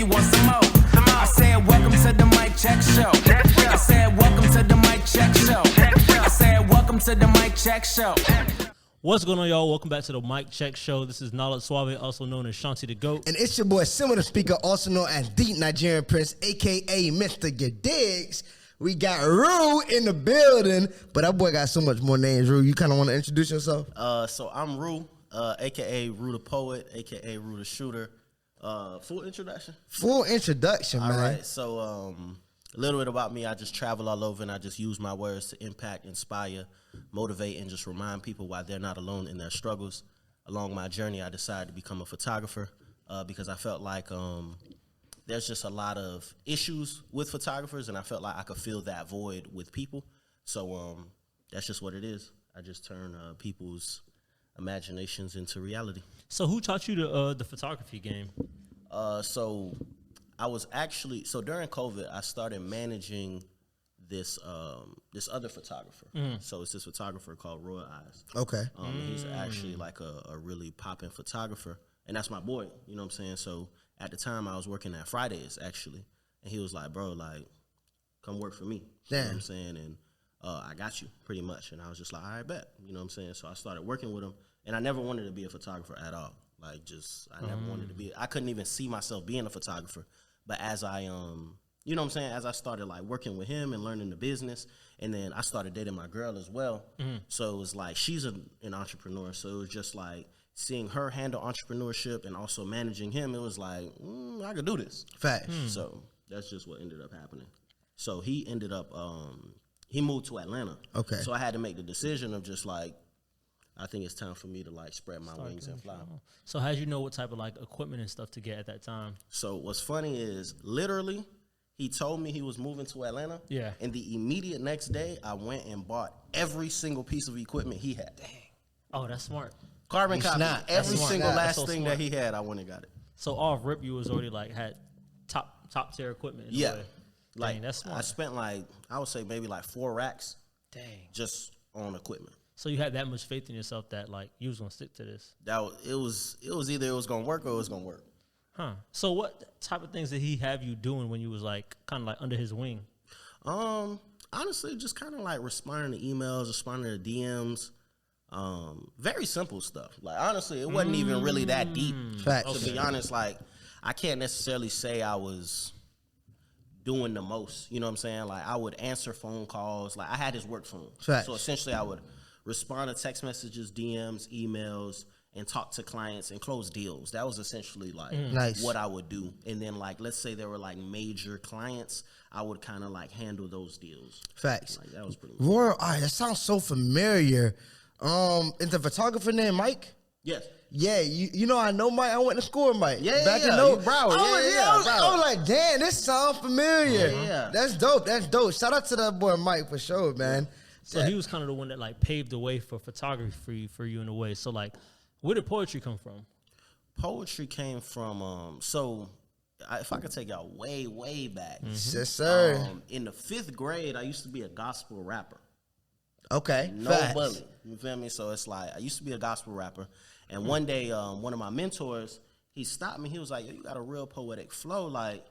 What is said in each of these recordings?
you want some more? I said, welcome to the mic check show. I said, welcome to the mic check show. I said, welcome to the mic check show. What's going on, y'all? Welcome back to the Mic Check Show. This is Suave, also known as ShantiDaGoat. And it's your boy, SimbaTheSpeaker, also known as Deep Nigerian Prince, a.k.a. Mr. Diggs. We got Rue in the building, but that boy got so much more names. Rue, you kind of want to introduce yourself? So I'm Rue, a.k.a. Rue the Poet, a.k.a. Rue the Shooter. Full introduction? Full introduction, man. All right, so a little bit about me. I just travel all over, and I just use my words to impact, inspire, motivate, and just remind people why they're not alone in their struggles. Along my journey, I decided to become a photographer because I felt like there's just a lot of issues with photographers, and I felt like I could fill that void with people. So that's just what it is. I just turn people's imaginations into reality. So who taught you the photography game? So I was actually, during COVID, I started managing this other photographer. So it's this photographer called Royal Eyes. Okay. He's actually like a really popping photographer, and that's my boy, you know what I'm saying? So at the time I was working at Fridays actually, and he was like, bro, like, come work for me. You know what I'm saying? And I got you pretty much. And I was just like, all right, bet. You know what I'm saying? So I started working with him, and I never wanted to be a photographer at all. Like, I never wanted to be. I couldn't even see myself being a photographer. But as I, you know what I'm saying? As I started like working with him and learning the business, and then I started dating my girl as well. So it was like, she's an entrepreneur. So it was just like seeing her handle entrepreneurship and also managing him. It was like, I could do this. Facts. So that's just what ended up happening. So he ended up, he moved to Atlanta. Okay. So I had to make the decision of just like, I think it's time for me to like spread my wings and fly. So how'd you know what type of like equipment and stuff to get at that time? So what's funny is literally he told me he was moving to Atlanta. Yeah. And the immediate next day I went and bought every single piece of equipment he had. Dang. Oh, that's smart. Carbon You copy. snap. Every That's single smart. last That's so thing smart. that he had, I went and got it. So off rip, you was already like had top tier equipment. In a Yeah. way. Like Dang, that's smart. I spent like, I would say maybe like 4 racks Dang. just on equipment. So you had that much faith in yourself that like you was gonna stick to this. It was either it was gonna work or it was gonna work. Huh. So what type of things did he have you doing when you was like kind of like under his wing? Honestly, just kind of like responding to emails, responding to DMs. Very simple stuff. Like honestly, it wasn't even really that deep. Facts. To be honest, like I can't necessarily say I was doing the most. You know what I'm saying? Like I would answer phone calls. Like I had his work phone. Facts. So essentially I would respond to text messages, DMs, emails, and talk to clients and close deals. That was essentially like Nice. what I would do. And then like, let's say there were like major clients, I would kind of like handle those deals. Facts. Like that was pretty much. Royal Eyes, that sounds so familiar. Is the photographer named Mike? Yes. Yeah, you know I know Mike. I went to school with Mike. Yeah, Back yeah, in you Broward. I was like, damn, this sounds familiar. Yeah. That's dope. That's dope. Shout out to that boy Mike for sure, man. So he was kind of the one that like paved the way for photography for you in a way. So like, where did poetry come from? Poetry came from, if I could take y'all way, way back. Yes, sir. In the 5th grade, I used to be a gospel rapper. Okay. No Facts. bully. You feel me? So it's like, I used to be a gospel rapper. And one day, one of my mentors, he stopped me. He was like, yo, you got a real poetic flow. Like,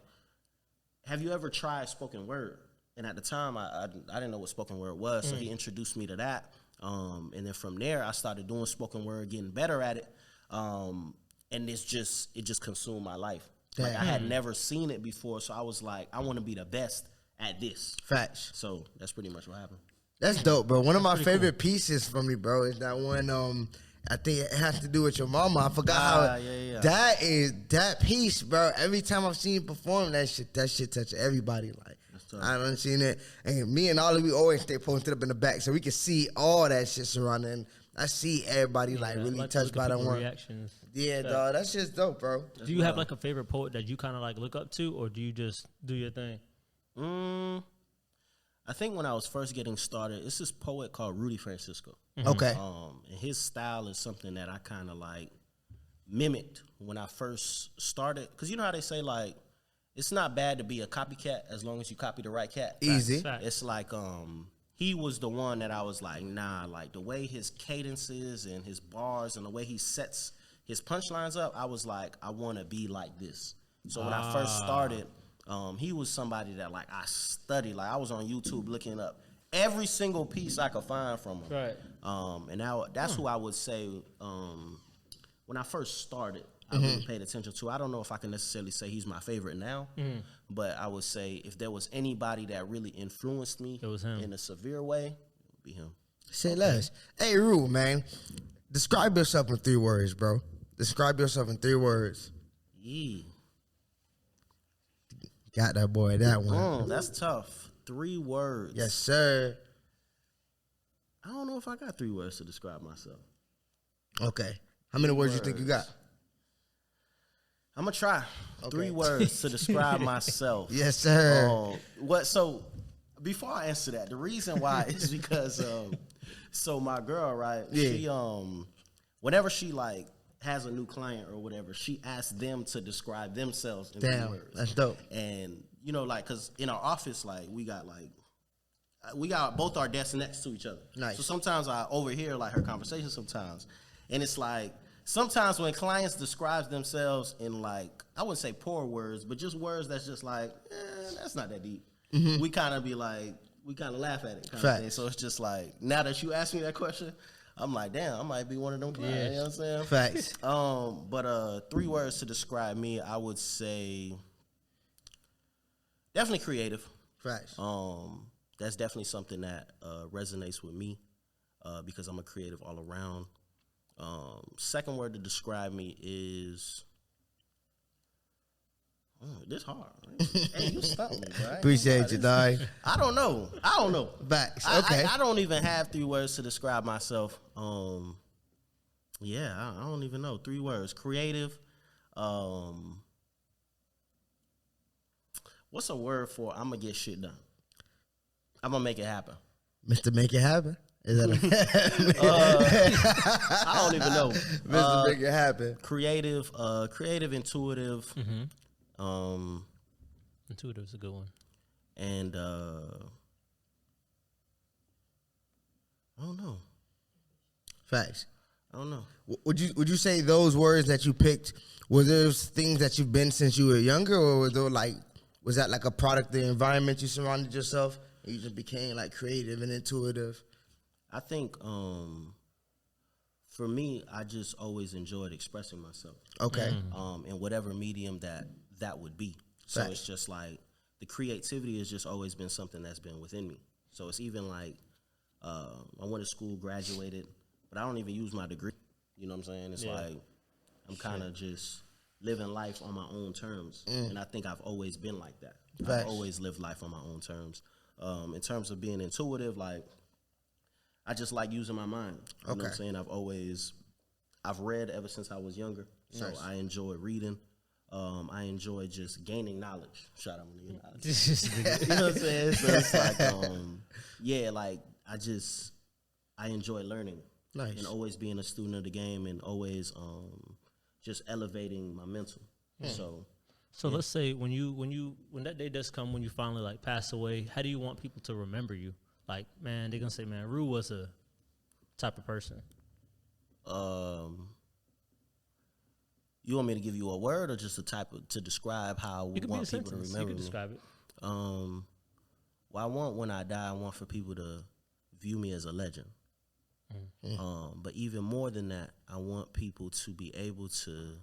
have you ever tried spoken word? And at the time, I didn't know what spoken word was. So he introduced me to that. And then from there, I started doing spoken word, getting better at it. And it just consumed my life. Like, I had never seen it before. So I was like, I want to be the best at this. Facts. So that's pretty much what happened. That's dope, bro. One of my favorite pieces from you, bro, is that one. I think it has to do with your mama. I forgot how. Yeah. That piece, bro. Every time I've seen you perform, that shit touch everybody. Like I done seen it, and me and Ollie, we always stay posted up in the back so we can see all that shit surrounding. I see everybody like really like touched by that one. Reactions. Yeah, dog. That's just dope, bro. Do you have like a favorite poet that you kind of like look up to, or do you just do your thing? I think when I was first getting started, it's this poet called Rudy Francisco. Okay. And his style is something that I kind of like mimicked when I first started. Because you know how they say, like, it's not bad to be a copycat as long as you copy the right cat. Easy. Facts. It's like he was the one that I was like, nah, like the way his cadences and his bars and the way he sets his punchlines up, I was like, I want to be like this. So when I first started, he was somebody that like I studied. Like I was on YouTube looking up every single piece I could find from him. Right. And now that's who I would say when I first started, I really paid attention to. I don't know if I can necessarily say he's my favorite now, but I would say if there was anybody that really influenced me It was him. in a severe way, it would be him. Say less. Hey, Rue, man. Describe yourself in 3 words, bro. Describe yourself in 3 words. Yeah. Got that boy, that one. That's tough. 3 words. Yes, sir. I don't know if I got 3 words to describe myself. Okay. How many words you think you got? I'm gonna try 3 words to describe myself. Yes, sir. So before I answer that, the reason why is because so my girl, right? Yeah. She whenever she like has a new client or whatever, she asks them to describe themselves in 3 words. That's dope. And you know, like, cause in our office, like we got both our desks next to each other. Nice. So sometimes I overhear like her conversation sometimes, and it's like sometimes when clients describe themselves in like I wouldn't say poor words, but just words that's just like that's not that deep. We kind of be like we kind of laugh at it. Kind of thing. So it's just like now that you ask me that question, I'm like, damn, I might be one of them guys. You know what I'm saying? Facts. But 3 words to describe me, I would say definitely creative. Facts. That's definitely something that resonates with me because I'm a creative all around. Second word to describe me is this hard. Hey, you stumped me, bro. Appreciate you, dog. I don't know. Facts. Okay. I don't even have 3 words to describe myself. Yeah, I don't even know. 3 words. Creative. What's a word for I'm gonna get shit done? I'm gonna make it happen. Mr. Make It Happen? Is that I don't even know. Mr. Make It Happen. Creative, intuitive. Intuitive is a good one. And I don't know. Facts. I don't know. Would you say those words that you picked were those things that you've been since you were younger, or was that like a product of the environment you surrounded yourself and you just became like creative and intuitive? I think for me, I just always enjoyed expressing myself. Okay. In whatever medium that would be. So Facts. it's just like the creativity has just always been something that's been within me. So it's even like I went to school, graduated, but I don't even use my degree. You know what I'm saying? It's like I'm kind of just living life on my own terms. And I think I've always been like that. Facts. I've always lived life on my own terms. In terms of being intuitive, like I just like using my mind. You know what I'm saying? I've read ever since I was younger. So Nice. I enjoy reading. I enjoy just gaining knowledge. Shout out to you knowledge. You know what I'm saying? So it's like, I enjoy learning. Nice. And always being a student of the game and always just elevating my mental. So let's say when that day does come, when you finally like pass away, how do you want people to remember you? Like, man, they're gonna say, man, Rue was a type of person. You want me to give you a word or just to describe how we want people to remember me? You can describe it. Well, I want when I die, I want for people to view me as a legend. But even more than that, I want people to be able to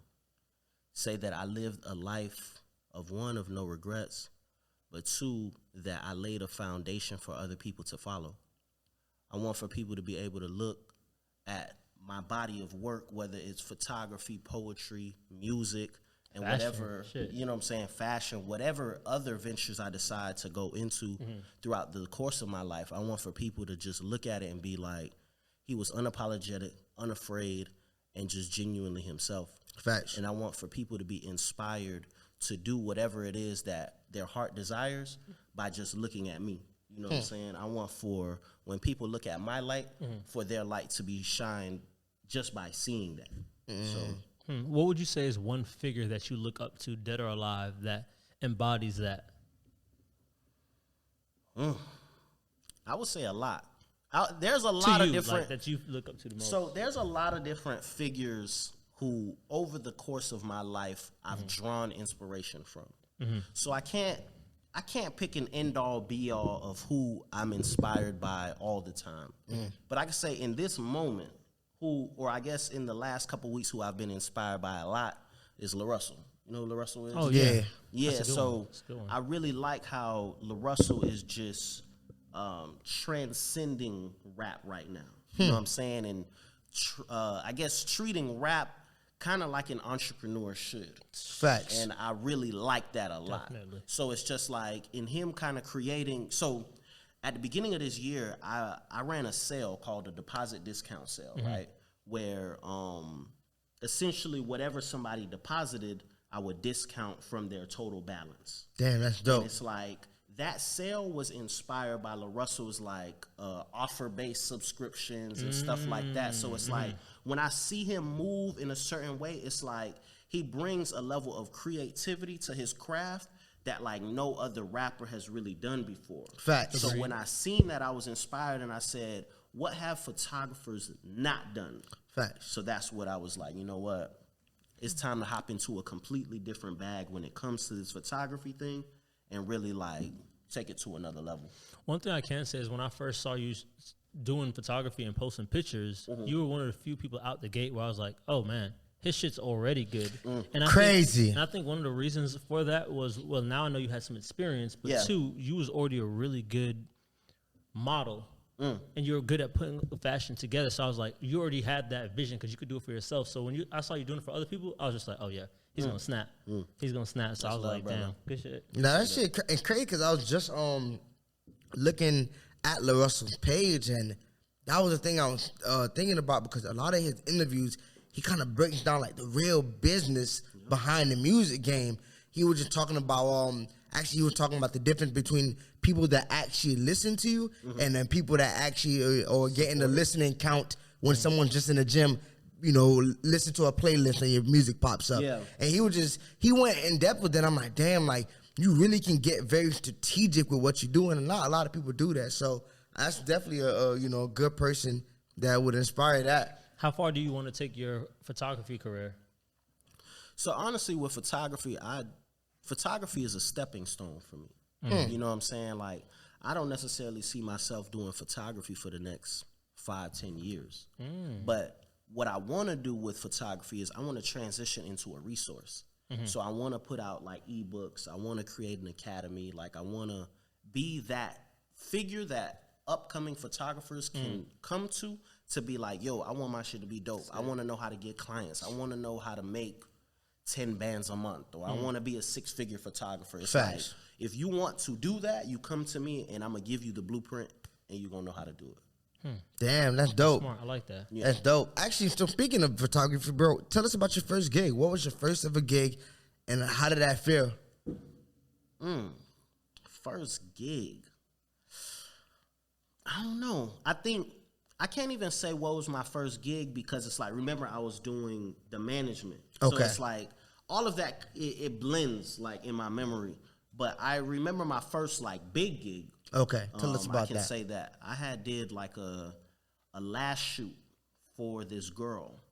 say that I lived a life of 1, of no regrets, but 2, that I laid a foundation for other people to follow. I want for people to be able to look at my body of work, whether it's photography, poetry, music, and Fashion, whatever, shit. you know what I'm saying, fashion, whatever other ventures I decide to go into throughout the course of my life. I want for people to just look at it and be like, he was unapologetic, unafraid, and just genuinely himself. Facts. And I want for people to be inspired to do whatever it is that their heart desires by just looking at me. You know what I'm saying? I want for when people look at my light, for their light to be shined just by seeing that. So What would you say is one figure that you look up to, dead or alive, that embodies that? I would say a lot. There's a lot of different like, that you look up to the most. So there's a lot of different figures who over the course of my life I've drawn inspiration from. So I can't pick an end all be all of who I'm inspired by all the time. But I can say in this moment, or I guess in the last couple weeks, who I've been inspired by a lot is LaRussell. You know who LaRussell is? Oh yeah, yeah. So I really like how LaRussell is just transcending rap right now. You know what I'm saying? And I guess treating rap kind of like an entrepreneur should. Facts. And I really like that a lot. Definitely. So it's just like in him kind of creating. So at the beginning of this year, I ran a sale called a deposit discount sale, right? Where essentially whatever somebody deposited, I would discount from their total balance. Damn, that's dope. And it's like that sale was inspired by LaRussell's like offer-based subscriptions and stuff like that. So it's like when I see him move in a certain way, it's like he brings a level of creativity to his craft that like no other rapper has really done before. Facts. So when I seen that, I was inspired and I said, what have photographers not done? Facts. So that's what I was like, you know what? It's time to hop into a completely different bag when it comes to this photography thing and really like take it to another level. One thing I can say is when I first saw you doing photography and posting pictures, you were one of the few people out the gate where I was like, oh man, his shit's already good. And Crazy. I think one of the reasons for that was, well, now I know you had some experience, but two, you was already a really good model. And you were good at putting fashion together. So I was like, you already had that vision because you could do it for yourself. So when I saw you doing it for other people, I was just like, oh yeah, he's gonna snap. He's gonna snap. So I was like, damn, good shit. Now that shit is crazy because I was just looking at LaRussell's page, and that was the thing I was thinking about, because a lot of his interviews, he kind of breaks down like the real business behind the music game. He was just talking about actually he was talking about the difference between people that actually listen to you and then people that actually are getting the listening count when someone's just in the gym, you know, listen to a playlist and your music pops up. Yeah. And he went in depth with that. I'm like, damn, like you really can get very strategic with what you're doing, and not a lot of people do that. So that's definitely a good person that would inspire that. How far do you want to take your photography career? So honestly, with photography, photography is a stepping stone for me. You know what I'm saying? Like, I don't necessarily see myself doing photography for the next 5-10 years. But what I want to do with photography is I want to transition into a resource. So I want to put out like ebooks. I want to create an academy. Like, I want to be that figure that upcoming photographers can come to be like, yo, I want my shit to be dope. I want to know how to get clients. I want to know how to make 10 bands a month, or I want to be a 6-figure photographer. It's like, if you want to do that, you come to me and I'm going to give you the blueprint and you're going to know how to do it. Damn, that's dope. Smart. I like that. Yeah. That's dope. Actually, so speaking of photography, bro, tell us about your first gig. What was your first ever gig and how did that feel? First gig. I don't know. I can't even say what was my first gig, because it's like, remember, I was doing the management. Okay. So it's like all of that, it blends like in my memory. But I remember my first like big gig. Okay, tell us about that. I can say that. I did like a last shoot for this girl.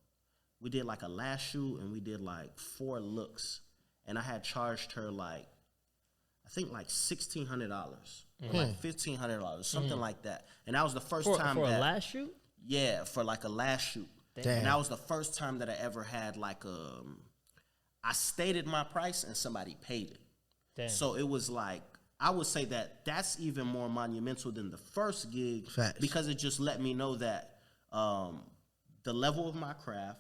We did like a last shoot and we did like 4 looks. And I had charged her like, I think like $1,600 or like $1,500, something like that. And that was the first time for a last shoot? Yeah, for like a last shoot. Damn. And that was the first time that I ever had like I stated my price and somebody paid it. Damn. So it was like, I would say that that's even more monumental than the first gig. Facts. Because it just let me know that the level of my craft,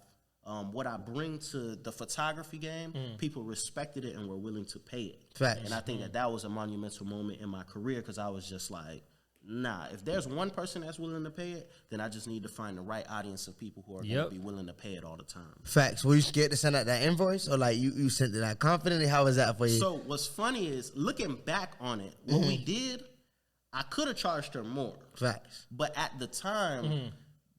what I bring to the photography game, people respected it and were willing to pay it. Facts. And I think that was a monumental moment in my career, because I was just like, nah, if there's one person that's willing to pay it, then I just need to find the right audience of people who are going to be willing to pay it all the time. Facts. Were you scared to send out that invoice, or like you sent it out confidently? How was that for you? So what's funny is, looking back on it, what we did, I could have charged her more. Facts. But at the time,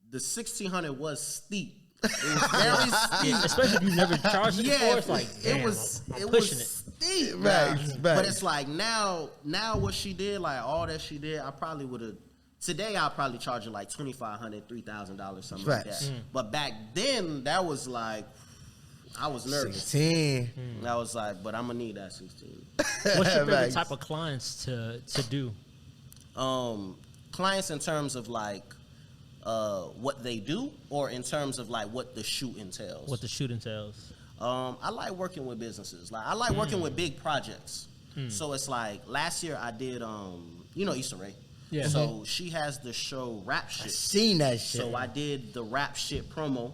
the $1,600 was steep. It was very steep. Especially if you never charged it before. It's like, damn, it was steep. Right. But it's like now what she did, like all that she did, I probably would have. Today I'll probably charge her like $2,500, $3,000, something like that. But back then that was like, I was nervous. 16. I was like, but I'm gonna need that 16. What's your favorite type of clients to do? Clients in terms of like what they do, or in terms of like what the shoot entails. What the shoot entails. I like working with businesses. Like I like working with big projects. So it's like last year I did Issa Rae. Yeah. So she has the show Rap Shit. I seen that shit. So I did the Rap Shit promo.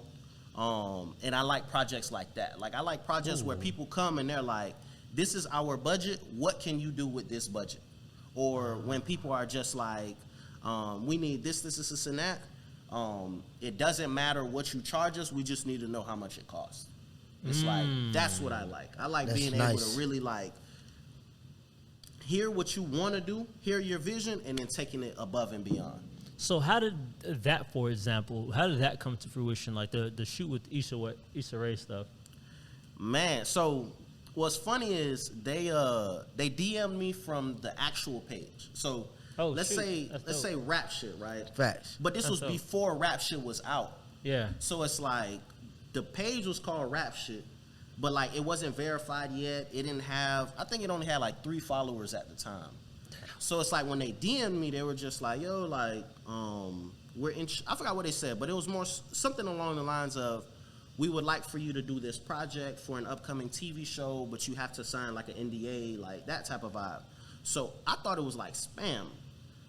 And I like projects like that. Like I like projects where people come and they're like, this is our budget. What can you do with this budget? Or when people are just like, we need this, and that. It doesn't matter what you charge us. We just need to know how much it costs. It's like, that's what I like. I like being able to really like hear what you want to do, hear your vision, and then taking it above and beyond. So how did that, for example, how did that come to fruition? Like the shoot with Issa Rae stuff. Man, so what's funny is they DM'd me from the actual page. So let's say Rap Shit, right? Facts. But this was dope. before Rap Shit was out. Yeah. So it's like the page was called Rap Shit, but like it wasn't verified yet. It didn't have. I think it only had like 3 followers at the time. So it's like when they DM'd me, they were just like, yo, like, we're in, I forgot what they said, but it was more something along the lines of, we would like for you to do this project for an upcoming TV show, but you have to sign like an NDA, like that type of vibe. So I thought it was like spam.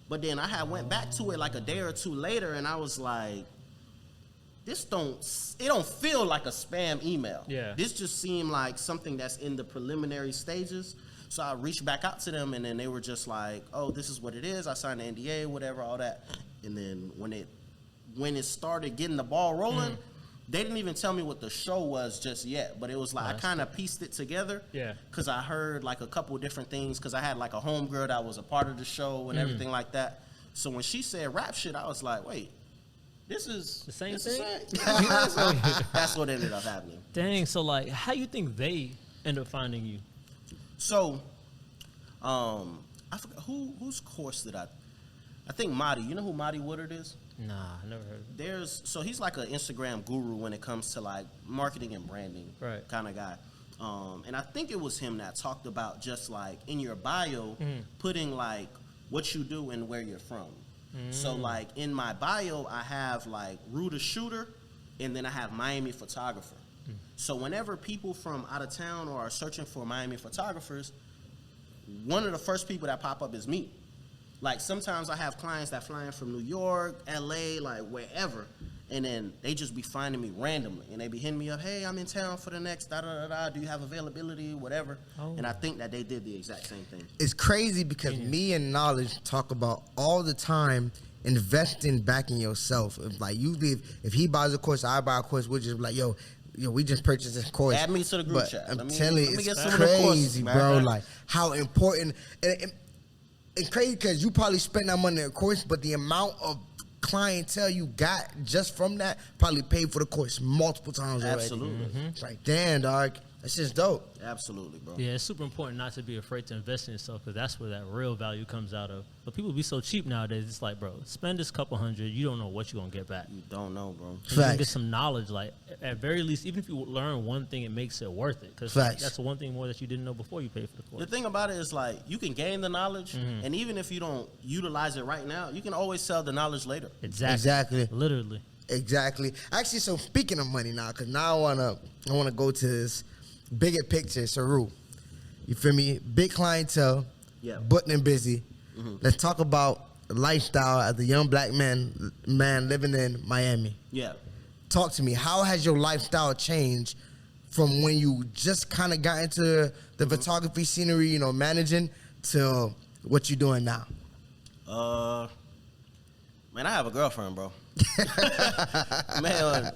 But then I went back to it like a day or two later, and I was like, it don't feel like a spam email. Yeah. This just seemed like something that's in the preliminary stages. So I reached back out to them, and then they were just like, oh, this is what it is. I signed the NDA, whatever, all that. And then when it started getting the ball rolling, they didn't even tell me what the show was just yet. But it was like, I kind of pieced it together. Yeah. Because I heard like a couple of different things, because I had like a homegirl that was a part of the show and everything like that. So when she said Rap Shit, I was like, wait, this is the same thing? That's what ended up happening. Dang, so like, how you think they end up finding you? So, I forgot whose course did I think Marty. You know who Marty Woodard is? Nah, I never heard of him. So he's like an Instagram guru when it comes to like marketing and branding, right, kind of guy. And I think it was him that talked about just like in your bio, putting like what you do and where you're from. So like in my bio, I have like Ruda Shooter, and then I have Miami Photographer. So whenever people from out of town or are searching for Miami photographers, one of the first people that pop up is me. Like sometimes I have clients that fly in from New York, LA, like wherever, and then they just be finding me randomly, and they be hitting me up, hey, I'm in town for the next da-da-da-da, do you have availability, whatever. And I think that they did the exact same thing. It's crazy because me and Knowledge talk about all the time investing back in yourself. If he buys a course, I buy a course, we're just like, yo, we just purchased this course. Add me to the group chat. I'm telling you, it's crazy, bro. Like how important and crazy because you probably spent that money on a course, but the amount of clientele you got just from that probably paid for the course multiple times already. Absolutely. It's like, damn, dog. That's just dope. Absolutely, bro. Yeah, it's super important not to be afraid to invest in yourself, because that's where that real value comes out of. But people be so cheap nowadays. It's like, bro, spend this couple $100. You don't know what you're going to get back. You don't know, bro. You can get some knowledge. Like, at very least, even if you learn one thing, it makes it worth it. Because that's the one thing more that you didn't know before you paid for the course. The thing about it is, like, you can gain the knowledge, and even if you don't utilize it right now, you can always sell the knowledge later. Exactly. Literally. Exactly. Actually, so speaking of money now, because now I wanna go to this bigger picture, Saru. You feel me? Big clientele, button and busy. Let's talk about lifestyle as a young black man living in Miami. Yeah. Talk to me. How has your lifestyle changed from when you just kind of got into the photography scenery, managing, to what you're doing now? Man, I have a girlfriend, bro. Man,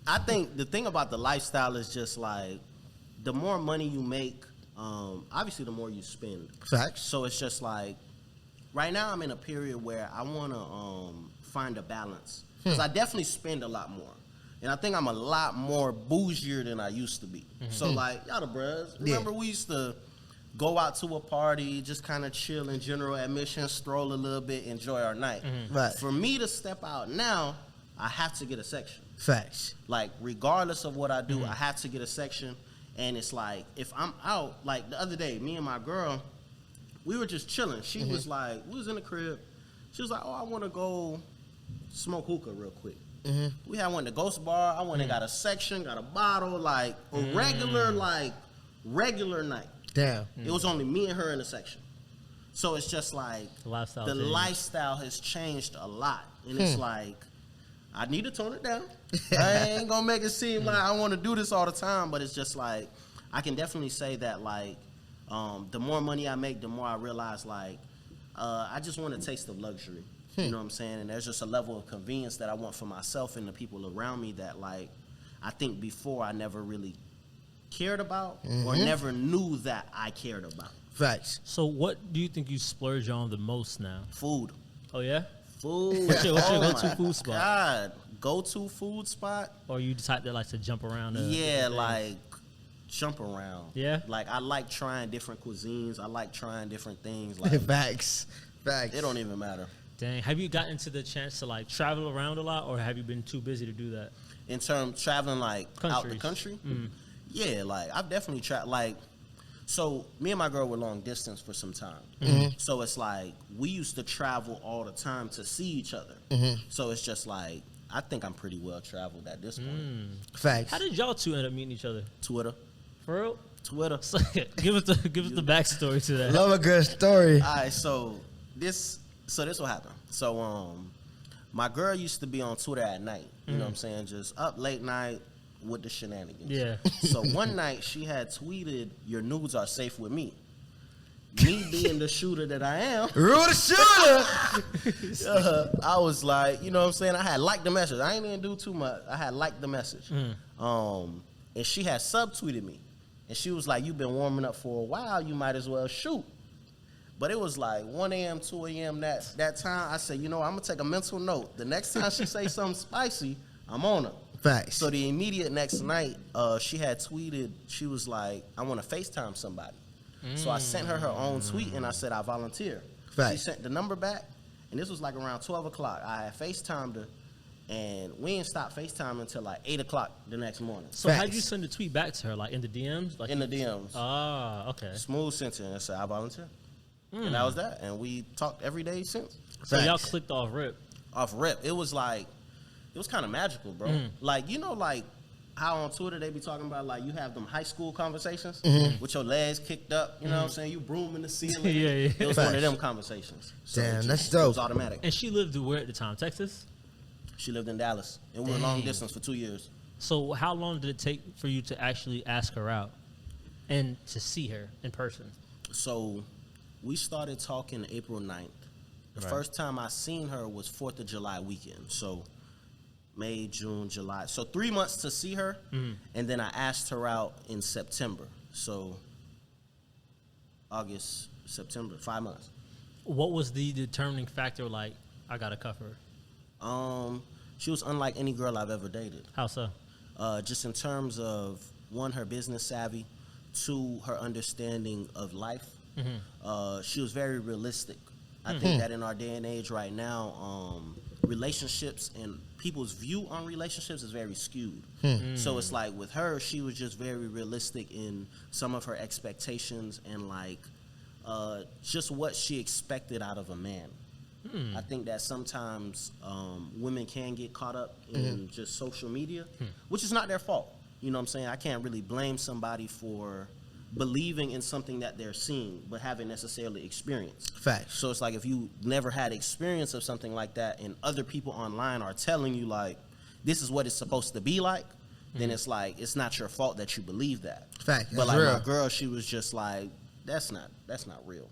I think the thing about the lifestyle is just like, the more money you make, obviously the more you spend. Facts. So it's just like, right now I'm in a period where I want to find a balance. Because I definitely spend a lot more. And I think I'm a lot more bougier than I used to be. So like, y'all the bruhs, remember we used to go out to a party, just kind of chill in general admission, stroll a little bit, enjoy our night. Right. For me to step out now, I have to get a section. Facts. Like, regardless of what I do, I have to get a section. And it's like, if I'm out, like the other day, me and my girl, we were just chilling. She was like, we was in the crib. She was like, oh, I want to go smoke hookah real quick. We had one at the Ghost Bar. I went and got a section, got a bottle, like a regular night. Damn. It was only me and her in the section. So it's just like the lifestyle has changed a lot. And it's like, I need to tone it down. I ain't gonna make it seem like I want to do this all the time, but it's just like, I can definitely say that, like, the more money I make, the more I realize, like, I just want a taste of luxury. You know what I'm saying? And there's just a level of convenience that I want for myself and the people around me that, like, I think before I never really cared about or never knew that I cared about. Facts. So what do you think you splurge on the most now? Food. Oh, yeah? Food. What's your go-to food spot? God. Go-to food spot? Or you the type that likes to jump around? Like, jump around. Yeah? Like, I like trying different cuisines. I like trying different things. Like, Facts. It don't even matter. Dang. Have you gotten to the chance to, like, travel around a lot, or have you been too busy to do that? In terms traveling, like, out the country? Yeah, like, I've definitely tried, like, so me and my girl were long distance for some time. So it's like, we used to travel all the time to see each other. So it's just like, I think I'm pretty well traveled at this point. Facts. How did y'all two end up meeting each other? Twitter. For real? Twitter. So, give us the backstory to that. Love a good story. All right, so this what happened. So my girl used to be on Twitter at night. You know what I'm saying? Just up late night with the shenanigans. Yeah. So one night she had tweeted, "Your nudes are safe with me." Me being the shooter that I am. Rule the shooter. I was like, you know what I'm saying? I had liked the message. I ain't even do too much. I had liked the message. And she had subtweeted me. And she was like, you've been warming up for a while. You might as well shoot. But it was like 1 a.m., 2 a.m. that time. I said, you know, I'm going to take a mental note. The next time she say something spicy, I'm on her. Facts. So the immediate next night, she had tweeted, she was like, I want to FaceTime somebody. So I sent her own tweet, and I said, I volunteer. Facts. She sent the number back, and this was like around 12 o'clock. I had FaceTimed her, and we didn't stop FaceTiming until like 8 o'clock the next morning. So how did you send the tweet back to her? Like in the DMs? Like in the DMs. Ah, okay. Smooth sent it and said, I volunteer. And that was that. And we talked every day since. So y'all clicked off rip. Off rip. It was like, it was kind of magical, bro. Like, you know, like, how on Twitter they be talking about, like, you have them high school conversations with your legs kicked up, you know what I'm saying? You brooming the ceiling. Yeah. It was one of them conversations. So Damn, that's dope. It was automatic. And she lived where at the time? Texas? She lived in Dallas. And we were long distance for 2 years. So how long did it take for you to actually ask her out and to see her in person? So we started talking April 9th. The first time I seen her was 4th of July weekend. So May, June, July. So 3 months to see her, and then I asked her out in September. So August, September, 5 months. What was the determining factor, like, I got to cuff her? She was unlike any girl I've ever dated. How so? Just in terms of, one, her business savvy, two, her understanding of life. She was very realistic. I think that in our day and age right now, relationships and people's view on relationships is very skewed. So it's like with her, she was just very realistic in some of her expectations and like just what she expected out of a man. I think that sometimes women can get caught up in just social media, which is not their fault. You know what I'm saying? I can't really blame somebody for believing in something that they're seeing but haven't necessarily experienced. Facts. So it's like if you never had experience of something like that and other people online are telling you like this is what it's supposed to be like, then it's like it's not your fault that you believe that. Fact. But like real. my girl, she was just like that's not real.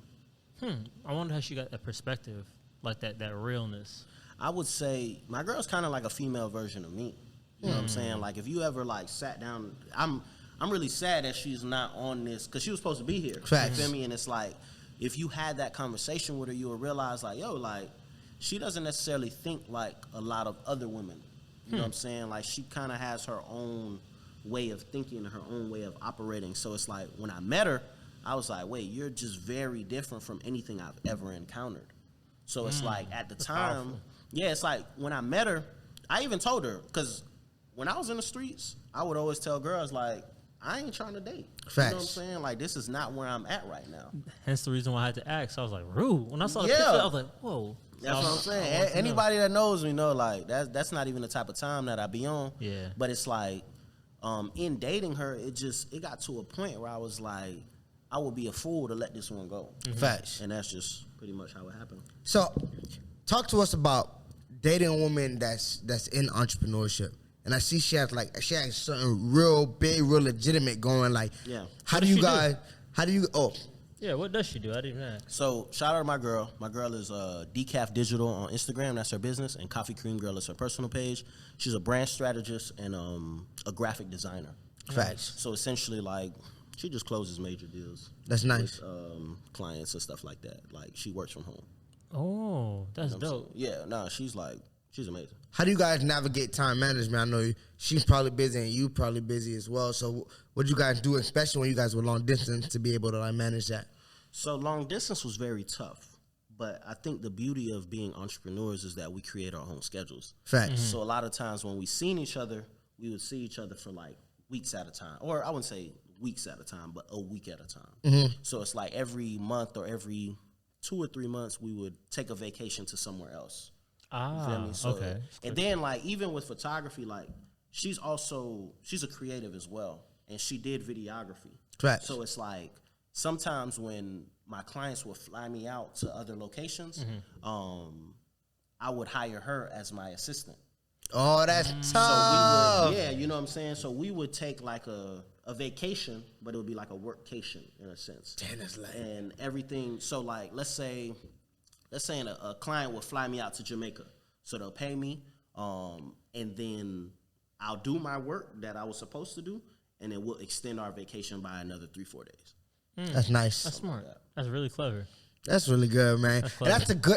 I wonder how she got that perspective, like that realness. I would say my girl's kind of like a female version of me. You know what I'm saying? Like if you ever like sat down, I'm really sad that she's not on this because she was supposed to be here. Facts. You feel me? And it's like, if you had that conversation with her, you would realize, like, yo, like, she doesn't necessarily think like a lot of other women. You know what I'm saying? Like, she kind of has her own way of thinking, her own way of operating. So it's like, when I met her, I was like, wait, you're just very different from anything I've ever encountered. So it's like, at the time, powerful. yeah, it's like, when I met her, I even told her, because when I was in the streets, I would always tell girls, like, I ain't trying to date. Facts. You know what I'm saying? Like, this is not where I'm at right now. Hence the reason why I had to ask. I was like, rude. When I saw the picture, I was like, whoa. That's what I'm saying. Anybody that knows me know, like, that's not even the type of time that I be on. Yeah. But it's like, in dating her, it got to a point where I was like, I would be a fool to let this one go. Facts. And that's just pretty much how it happened. So, talk to us about dating a woman that's in entrepreneurship. And I see she has something real big, real legitimate going. Like, Yeah. How do you? Yeah, what does she do? I didn't even ask. So, shout out to my girl. My girl is Decaf Digital on Instagram. That's her business. And Coffee Cream Girl is her personal page. She's a brand strategist and a graphic designer. Facts. So, essentially, like, she just closes major deals. That's nice. With clients and stuff like that. Like, she works from home. Oh, that's dope. Yeah, no, she's amazing. How do you guys navigate time management? I know she's probably busy and you probably busy as well. So what do you guys do, especially when you guys were long distance, to be able to like manage that? So long distance was very tough. But I think the beauty of being entrepreneurs is that we create our own schedules. Facts. So a lot of times when we seen each other, we would see each other for like weeks at a time. Or I wouldn't say weeks at a time, but a week at a time. So it's like every month or every 2 or 3 months, we would take a vacation to somewhere else. You feel me? So, okay. And then, like, even with photography, like, she's a creative as well, and she did videography. Right. So it's like sometimes when my clients would fly me out to other locations, I would hire her as my assistant. Oh, that's So tough. we would, you know what I'm saying? So we would take like a vacation, but it would be like a workcation in a sense. Damn, that's like And everything. So like, let's say a client will fly me out to Jamaica. So they'll pay me, and then I'll do my work that I was supposed to do, and then we'll extend our vacation by another 3-4 days. that's nice. That's smart. That's really clever. That's really good, man. That's And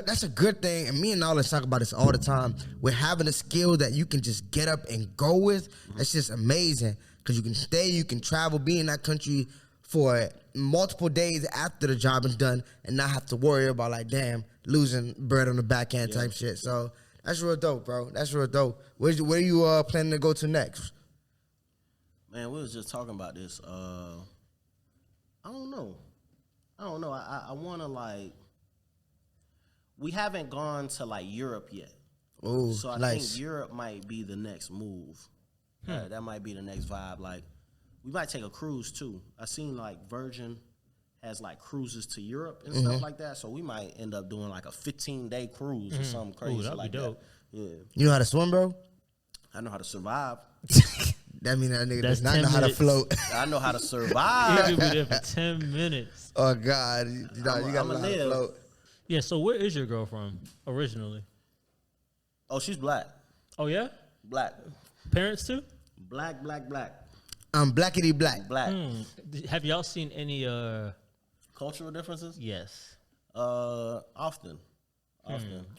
that's a good thing. And me and Nolan talk about this all the time. We're having a skill that you can just get up and go with. It's just amazing because you can stay, you can travel, be in that country for multiple days after the job is done, and not have to worry about like, damn, losing bread on the back end type shit. So that's real dope, bro. That's real dope. Where you planning to go to next? Man, we was just talking about this. I don't know. I want to like. We haven't gone to like Europe yet. Oh, So I nice. think Europe might be the next move. That might be the next vibe. Like, we might take a cruise too. I seen like Virgin has like cruises to Europe and stuff like that. So we might end up doing like a 15-day cruise or something crazy that'd be like dope. that. Yeah, You know how to swim, bro? I know how to survive. That mean that nigga That's does not 10 know how to minutes. float. I know how to You survive. could be there for 10 minutes. Oh God, you gotta I'ma know how to live. float. Yeah, so where is your girl from originally? Oh, she's black. Oh, yeah? Black. Parents too? Black. Blackity black. Black. Have y'all seen any, Cultural differences? yes. Often.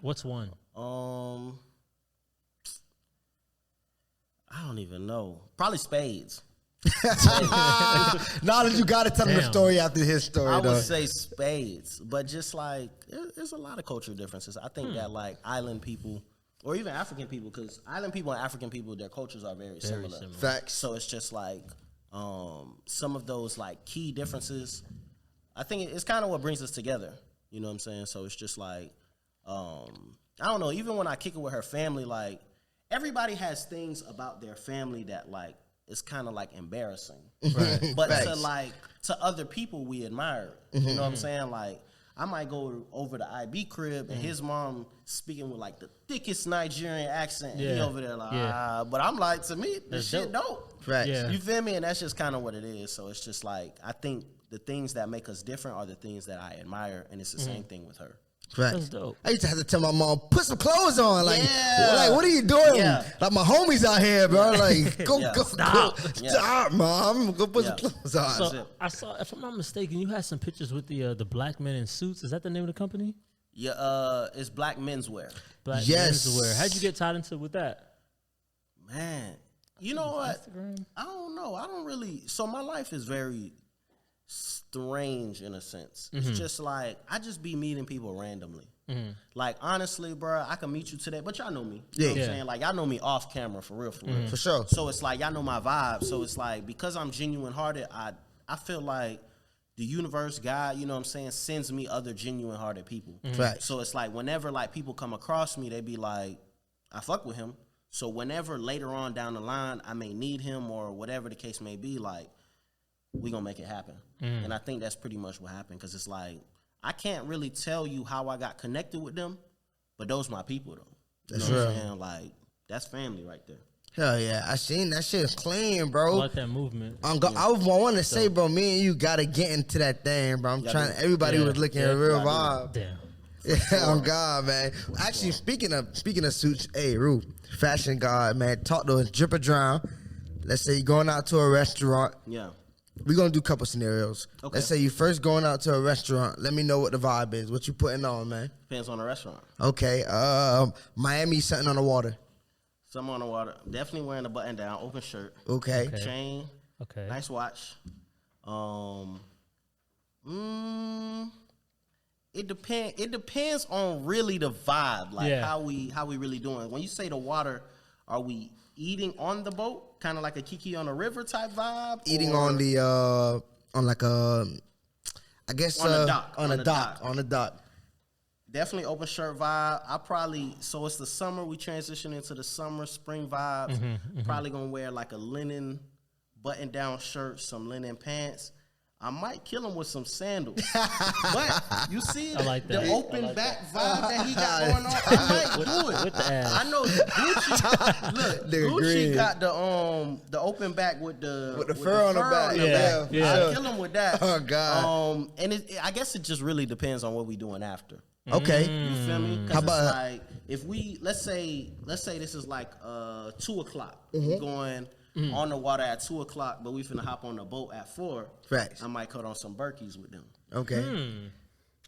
What's one? I don't even know. Probably spades. Knowledge, you gotta tell him the Damn. story after his story, I though. would say spades, but just like there's a lot of cultural differences. I think that like island people or even African people, because island people and African people, their cultures are very similar. Facts. So it's just like some of those like key differences. I think it's kind of what brings us together. You know what I'm saying? So it's just like I don't know. Even when I kick it with her family, like everybody has things about their family that like it's kind of like embarrassing. Right. But Facts. to other people, we admire it. You know what I'm saying? Like, I might go over to IB crib and his mom speaking with like the thickest Nigerian accent. And he Yeah. over there like, Yeah. but I'm like, to me, this That's shit dope. Facts. Yeah. You feel me? And that's just kind of what it is. So it's just like, I think the things that make us different are the things that I admire. And it's the same thing with her. Facts. That's dope. I used to have to tell my mom, put some clothes on. Like, Yeah. like what are you doing? Yeah. Like my homies out here, bro. Like, go, Yeah. go, Stop. go. Yeah. Stop, mom. Go put some Yeah. clothes on. So it. I saw, if I'm not mistaken, you had some pictures with the black men in suits. Is that the name of the company? Yeah, it's black menswear. Black Yes. Menswear. How'd you get tied into with that? Man, you know what? Instagram? I don't know. I don't really. So my life is very. strange in a sense. It's just like I just be meeting people randomly. Like honestly, bro, I can meet you today, but y'all know me. You know what I'm saying? Like y'all know me off camera for real. For sure. So it's like y'all know my vibe. So it's like because I'm genuine hearted, I feel like the universe, God, you know what I'm saying, sends me other genuine hearted people. Right. So it's like whenever like people come across me, they be like, I fuck with him. So whenever later on down the line I may need him or whatever the case may be, like we gonna make it happen. And I think that's pretty much what happened because it's like I can't really tell you how I got connected with them, but those my people though. You know what I'm saying? Like that's family right there. Hell yeah, I seen that shit clean, bro. I like that movement. I want to say, bro, me and you gotta get into that thing, bro. I'm trying. Everybody was looking at a real vibe. Damn. Yeah, on God, man. Actually, speaking of suits, hey, Rue, fashion god, man. Talk to us, drip or drown. Let's say you're going out to a restaurant. Yeah. We're going to do a couple scenarios. Okay. Let's say you first going out to a restaurant. Let me know what the vibe is. What you putting on, man? Depends on the restaurant. Okay. Miami, something on the water. Something on the water. Definitely wearing a button down, open shirt. Okay. Chain. Okay. Nice watch. It depends on really the vibe, like how we really doing. When you say the water, are we eating on the boat, kind of like a Kiki on a river type vibe? Eating on the on like a, I guess on the dock. On the dock. Definitely open shirt vibe. So it's the summer. We transition into the summer, spring vibes. Probably gonna wear like a linen button down shirt, some linen pants. I might kill him with some sandals. But you see the open back vibe that he got going on? I might do it. With the ass. I know Gucci. Look, Gucci got the open back with the fur on the back. Yeah. I'll kill him with that. Oh God. And I guess it just really depends on what we doing after. Okay. You feel me? How Because about it's like if we let's say this is like 2:00. We going on the water at 2:00, but we finna hop on the boat at 4. Facts. I might cut on some Berkeys with them. Okay.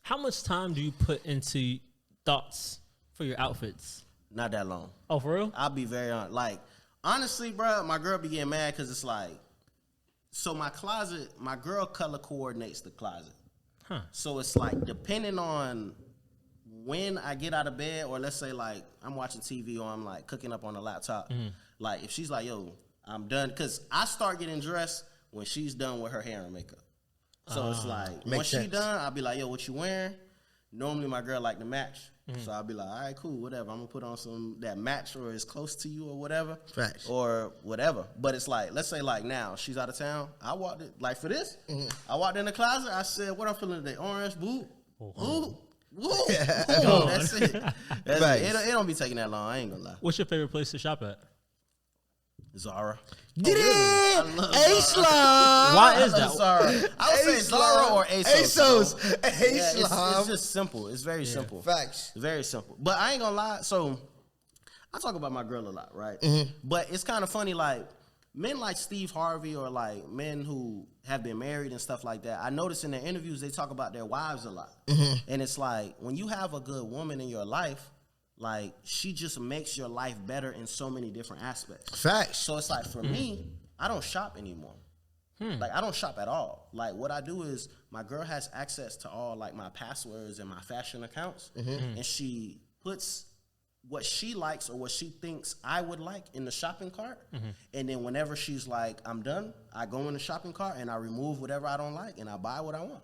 How much time do you put into thoughts for your outfits? Not that long. Oh, for real? I'll be very honest. Like honestly, bro, my girl be getting mad because it's like, so my closet, my girl color coordinates the closet. So it's like depending on when I get out of bed, or let's say like I'm watching TV or I'm like cooking up on the laptop. Like if she's like, yo, I'm done, because I start getting dressed when she's done with her hair and makeup. So it's like, when she done, I'll be like, yo, what you wearing? Normally my girl like to match. So I'll be like, all right, cool, whatever. I'm going to put on some that match or is close to you or whatever. Facts. Or whatever. But it's like, let's say like now, she's out of town. I walked it, like for this, I walked in the closet. I said, what I'm feeling today? Orange, boot, woo. That's it. It don't be taking that long. I ain't going to lie. What's your favorite place to shop at? Zara. Get it! A-Slime. Why is that? Zara. I would say Zara or ASOS. A-Slime. It's just simple. It's very simple. Facts. Very simple. But I ain't gonna lie. So I talk about my girl a lot, right? But it's kind of funny, like men like Steve Harvey or like men who have been married and stuff like that. I notice in their interviews they talk about their wives a lot. And it's like when you have a good woman in your life, like she just makes your life better in so many different aspects. Facts. So it's like for me, I don't shop anymore. Like I don't shop at all. Like what I do is my girl has access to all like my passwords and my fashion accounts, and she puts what she likes or what she thinks I would like in the shopping cart. And then whenever she's like, I'm done, I go in the shopping cart and I remove whatever I don't like and I buy what I want.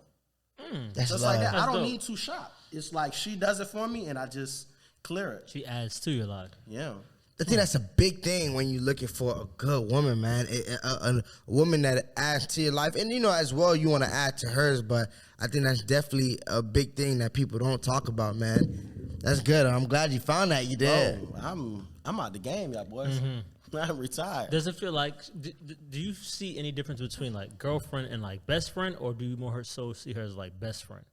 That's Just like that. That's I don't dope. need to shop. It's like she does it for me and I just clear it. She adds to your life. Yeah. I think that's a big thing when you're looking for a good woman, man. A woman that adds to your life. And, you know, as well, you want to add to hers. But I think that's definitely a big thing that people don't talk about, man. That's good. I'm glad you found that. You did. Oh, I'm out the game, y'all boys. I'm retired. Does it feel like, do you see any difference between like girlfriend and like best friend, or do you more so see her as like best friend?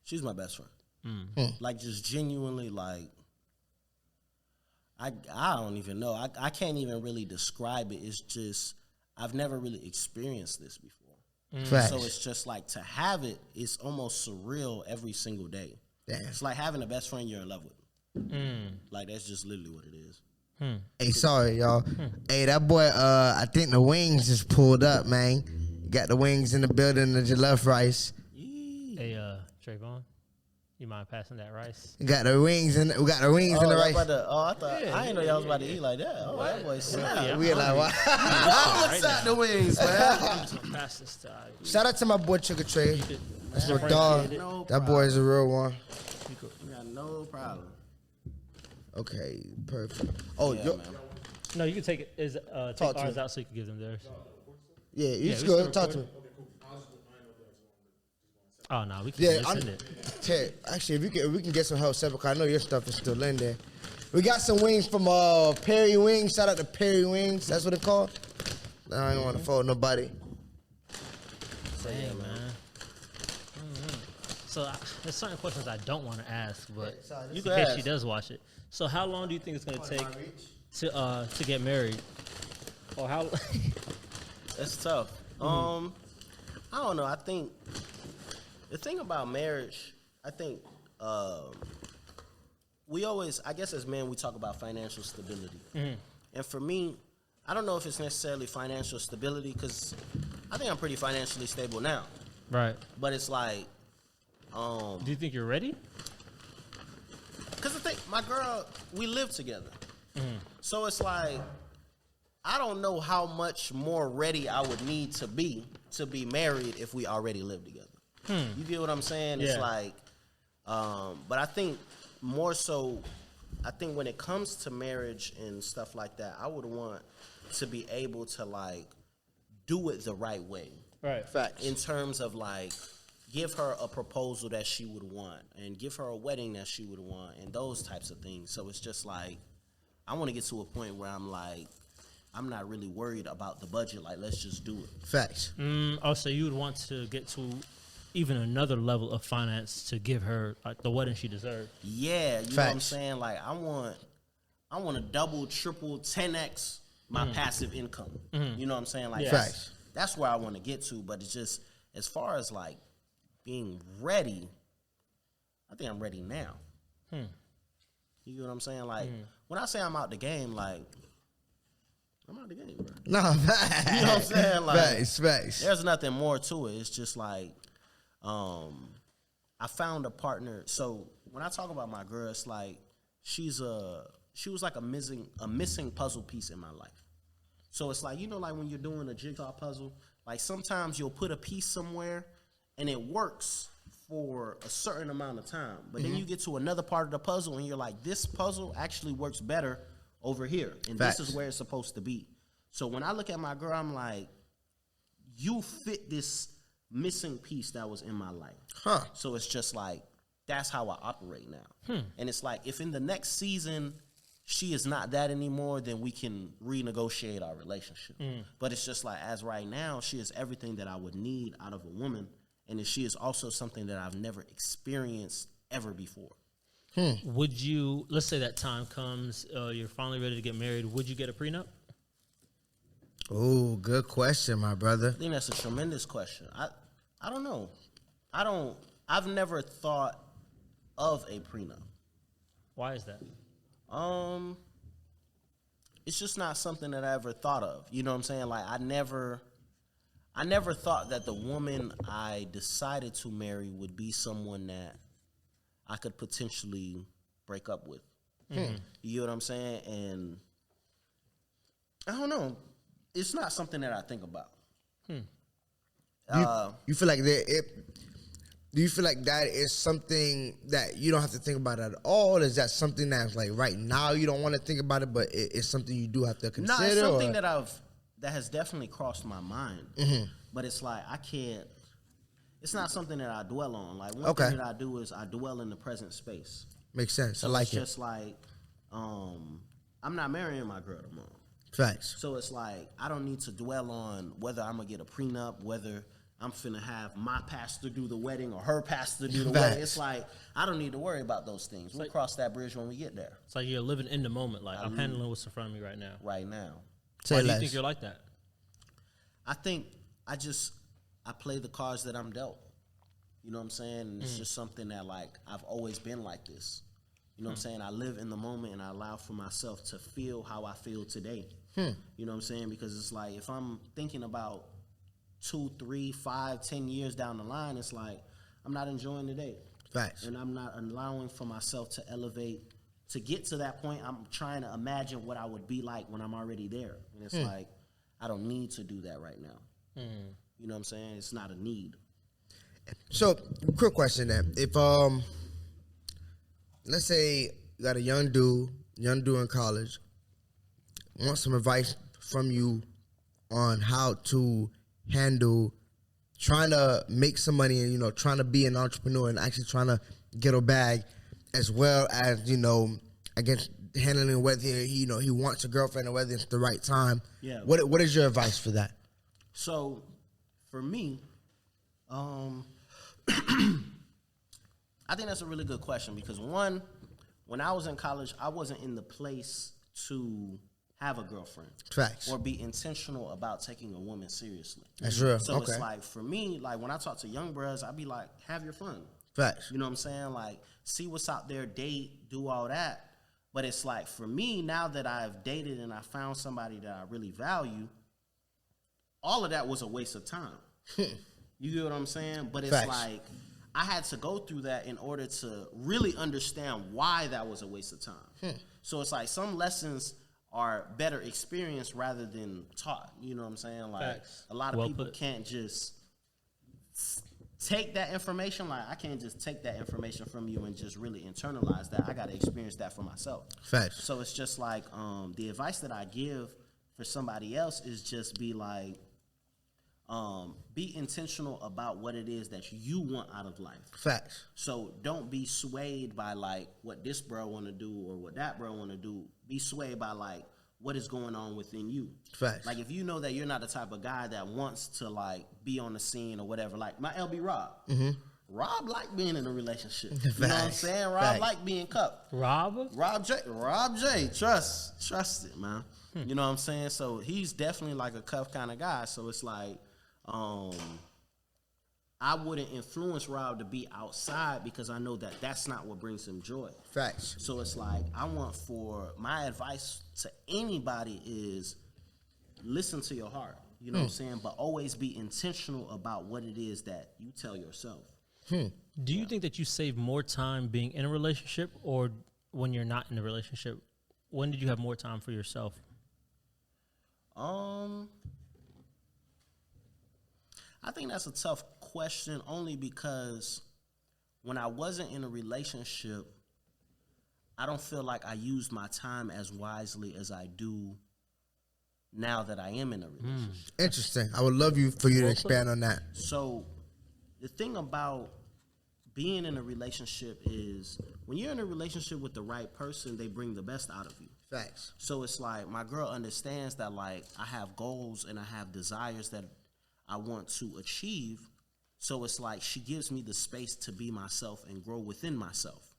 She's my best friend. Like just genuinely like, I don't even know. I can't even really describe it. It's just, I've never really experienced this before. Facts. So it's just like to have it, it's almost surreal every single day. Damn. It's like having a best friend you're in love with. Like that's just literally what it is. Hey, sorry, y'all. Hey, that boy, I think the wings just pulled up, man. Got the wings in the building, the jollof rice. Hey, Trayvon, you mind passing that rice? We got the wings in the rice. I thought I didn't know y'all was about to eat like that. Oh, that boy snap. We like, wow. What's up, the wings, man? I'm just gonna pass this to Shout out to my boy Sugar Trey. That's my dog. No That boy is a real one. You got no problem. Okay, perfect. Oh, Yeah, yo, man. No, you can take it. Talk Take to ours me. out so you can give them theirs. yeah, you Yeah, just we go still talk to me. recording. Oh no, we can Yeah, send it. Ted, actually, if we can get some help separate, 'cause I know your stuff is still in there. We got some wings from Perry Wings. Shout out to Perry Wings. That's what it's called. I don't want to fold nobody. Dang, man. So there's certain questions I don't want to ask, but You in can case ask. she does watch it. So how long do you think it's gonna take to get married? Or how? That's tough. I don't know. I think the thing about marriage, I think we always, I guess as men, we talk about financial stability. And for me, I don't know if it's necessarily financial stability because I think I'm pretty financially stable now. Right. But it's like, Do you think you're ready? because the thing, my girl, we live together. So it's like, I don't know how much more ready I would need to be married if we already live together. You get what I'm saying? It's Yeah. like, but I think more so, I think when it comes to marriage and stuff like that, I would want to be able to like do it the right way. Right. Facts. In terms of like, give her a proposal that she would want and give her a wedding that she would want and those types of things. So it's just like, I want to get to a point where I'm like, I'm not really worried about the budget. Like, let's just do it. Facts. Oh, so you would want to get to even another level of finance to give her like the wedding she deserved. Yeah, you know what I'm Facts. saying? Like, I want to double, triple, 10x my passive income. You know what I'm saying? Like, Yeah. Facts. that's where I want to get to. But it's just, as far as like being ready, I think I'm ready now. You get what I'm saying? Like, when I say I'm out the game, like, I'm out the game, bro. No, facts. You know what I'm saying? Like, Facts. there's nothing more to it. It's just like, I found a partner. So when I talk about my girl, it's like she was like a missing puzzle piece in my life. So it's like, you know, like when you're doing a jigsaw puzzle, like sometimes you'll put a piece somewhere and it works for a certain amount of time, but then you get to another part of the puzzle and you're like, this puzzle actually works better over here, and Facts. this is where it's supposed to be. So when I look at my girl, I'm like, you fit this missing piece that was in my life. Huh. So it's just like, that's how I operate now. And it's like, if in the next season she is not that anymore, then we can renegotiate our relationship. But it's just like, as right now, she is everything that I would need out of a woman, and she is also something that I've never experienced ever before. Would you, let's say that time comes, you're finally ready to get married, would you get a prenup? Oh, good question, my brother. I think that's a tremendous question. I don't know. I've never thought of a prenup. Why is that? It's just not something that I ever thought of. You know what I'm saying? Like, I never thought that the woman I decided to marry would be someone that I could potentially break up with. You know what I'm saying? And I don't know. It's not something that I think about. You feel like that? Do you feel like that is something that you don't have to think about at all? Is that something that's like right now you don't want to think about it, but it's something you do have to No, consider? it's something or? that has definitely crossed my mind. But it's like, I can't. It's not something that I dwell on. Like, one Okay. thing that I do is I dwell in the present space. Makes sense. So I like it's it. just like, I'm not marrying my girl tomorrow. Facts. So it's like, I don't need to dwell on whether I'm going to get a prenup, whether I'm finna have my pastor do the wedding or her pastor do the Facts. wedding. It's like, I don't need to worry about those things. We'll cross that bridge when we get there. It's like you're living in the moment. Like, I'm handling what's in front of me right now. Right now, Say Why do you less. think you're like that? I think I play the cards that I'm dealt. You know what I'm saying? And it's just something that, like, I've always been like this. You know what I'm saying? I live in the moment and I allow for myself to feel how I feel today. You know what I'm saying? Because it's like, if I'm thinking about 2, 3, 5, 10 years down the line, it's like I'm not enjoying the day. Facts. And I'm not allowing for myself to elevate. To get to that point, I'm trying to imagine what I would be like when I'm already there. And it's like, I don't need to do that right now. You know what I'm saying? It's not a need. So, quick question then. If, let's say you got a young dude in college, want some advice from you on how to handle trying to make some money and, you know, trying to be an entrepreneur and actually trying to get a bag, as well as, you know, I guess handling whether he wants a girlfriend or whether it's the right time. Yeah. What is your advice for that? So, for me, I think that's a really good question because one, when I was in college, I wasn't in the place to have a girlfriend. Facts. Or be intentional about taking a woman seriously. That's real. So Okay. it's like, for me, like when I talk to young bros, I be like, have your fun. Facts. You know what I'm saying? Like, see what's out there, date, do all that. But it's like, for me, now that I've dated and I found somebody that I really value, all of that was a waste of time. You get what I'm saying? But it's Facts. like, I had to go through that in order to really understand why that was a waste of time. So it's like, some lessons are better experienced rather than taught. You know what I'm saying? Like, Facts. a lot of Well people put. can't just take that information. Like, I can't just take that information from you and just really internalize that. I got to experience that for myself. Facts. So it's just like, the advice that I give for somebody else is just be like, be intentional about what it is that you want out of life. Facts. So don't be swayed by like what this bro want to do or what that bro want to do. Be swayed by like what is going on within you. Facts. Like, if you know that you're not the type of guy that wants to like be on the scene or whatever, like my LB Rob. Rob like being in a relationship. You know what I'm Facts. saying? Rob Facts. like being cupped. Rob? Rob J, trust it, man. You know what I'm saying? So he's definitely like a cuff kind of guy. So it's like, I wouldn't influence Rob to be outside because I know that that's not what brings him joy. Facts. So it's like, my advice to anybody is listen to your heart. You know what I'm saying? But always be intentional about what it is that you tell yourself. Do you think that you save more time being in a relationship or when you're not in a relationship? When did you have more time for yourself? I think that's a tough question only because when I wasn't in a relationship, I don't feel like I used my time as wisely as I do now that I am in a relationship. Interesting. I would love for you to expand on that. So the thing about being in a relationship is when you're in a relationship with the right person, they bring the best out of you. Facts. So it's like my girl understands that like I have goals and I have desires that I want to achieve. So it's like she gives me the space to be myself and grow within myself.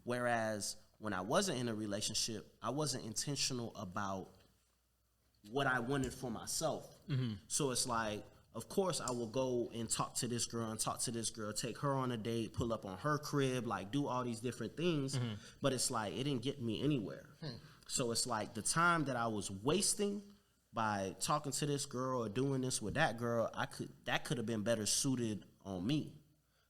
Whereas when I wasn't in a relationship, I wasn't intentional about what I wanted for myself. So it's like, of course, I will go and talk to this girl, take her on a date, pull up on her crib, like do all these different things. But it's like, it didn't get me anywhere. So it's like the time that I was wasting by talking to this girl or doing this with that girl, that could have been better suited on me.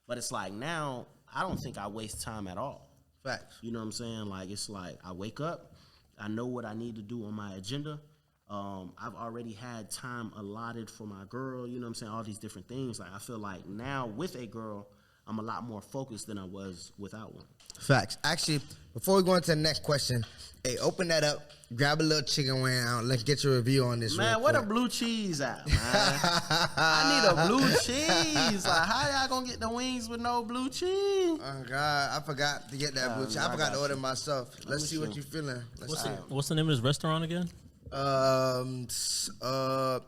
But it's like now, I don't think I waste time at all. Facts. You know what I'm saying? Like, it's like I wake up, I know what I need to do on my agenda. I've already had time allotted for my girl, you know what I'm saying? All these different things. Like, I feel like now with a girl, I'm a lot more focused than I was without one. Facts. Actually, before we go into the next question, hey, open that up, grab a little chicken wing out, let's get your review on this. Man, where the blue cheese at, man? I need a blue cheese. Like, how y'all gonna get the wings with no blue cheese? Oh, God, I forgot to get that blue cheese. I forgot to order myself. Let's see what see. you're feeling. Let's see. What's the name of this restaurant again? What's the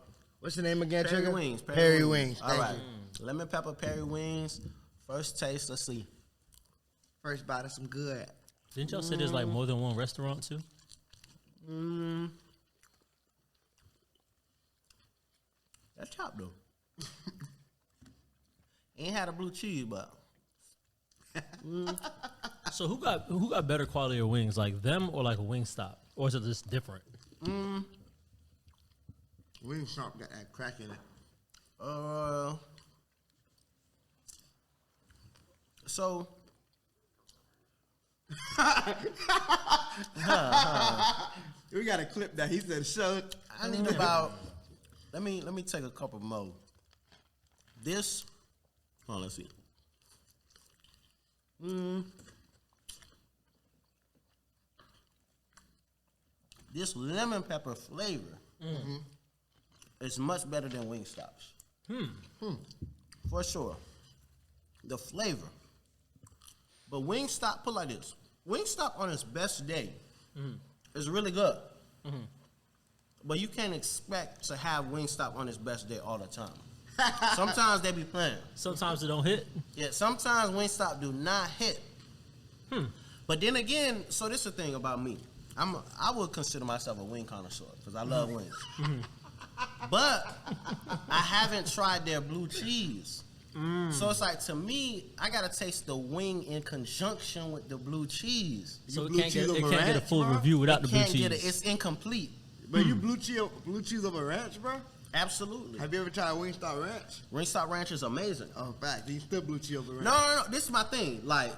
name again, Perry chicken? wings. Perry wings. All Thank right. you. Lemon pepper Perry wings. First taste, let's see. First bite of some good. Didn't y'all say there's like more than one restaurant too? That's chopped though. Ain't had a blue cheese, but So who got better quality of wings, like them or like Wingstop, or is it just different? Wingstop got that crack in it. So we got a clip that he said show. I need about. Let me take a couple more. This. Oh, let's see. This lemon pepper flavor is much better than Wingstop's. For sure. The flavor. But Wingstop, put like this. Wingstop on its best day is really good. But you can't expect to have Wingstop on its best day all the time. Sometimes they be playing. Sometimes it don't hit. Yeah, sometimes Wingstop do not hit. But then again, so this is the thing about me. I would consider myself a wing connoisseur because I love wings. But I haven't tried their blue cheese. So it's like, to me, I gotta taste the wing in conjunction with the blue cheese. So blue it can't cheese get over a ranch, full bro? review without the blue Can't cheese. get it. It's incomplete. But you blue cheese over ranch, bro? Absolutely. Have you ever tried Wingstop Ranch? Wingstop Ranch is amazing. Oh, fact. You still blue cheese over ranch? No. This is my thing. Like,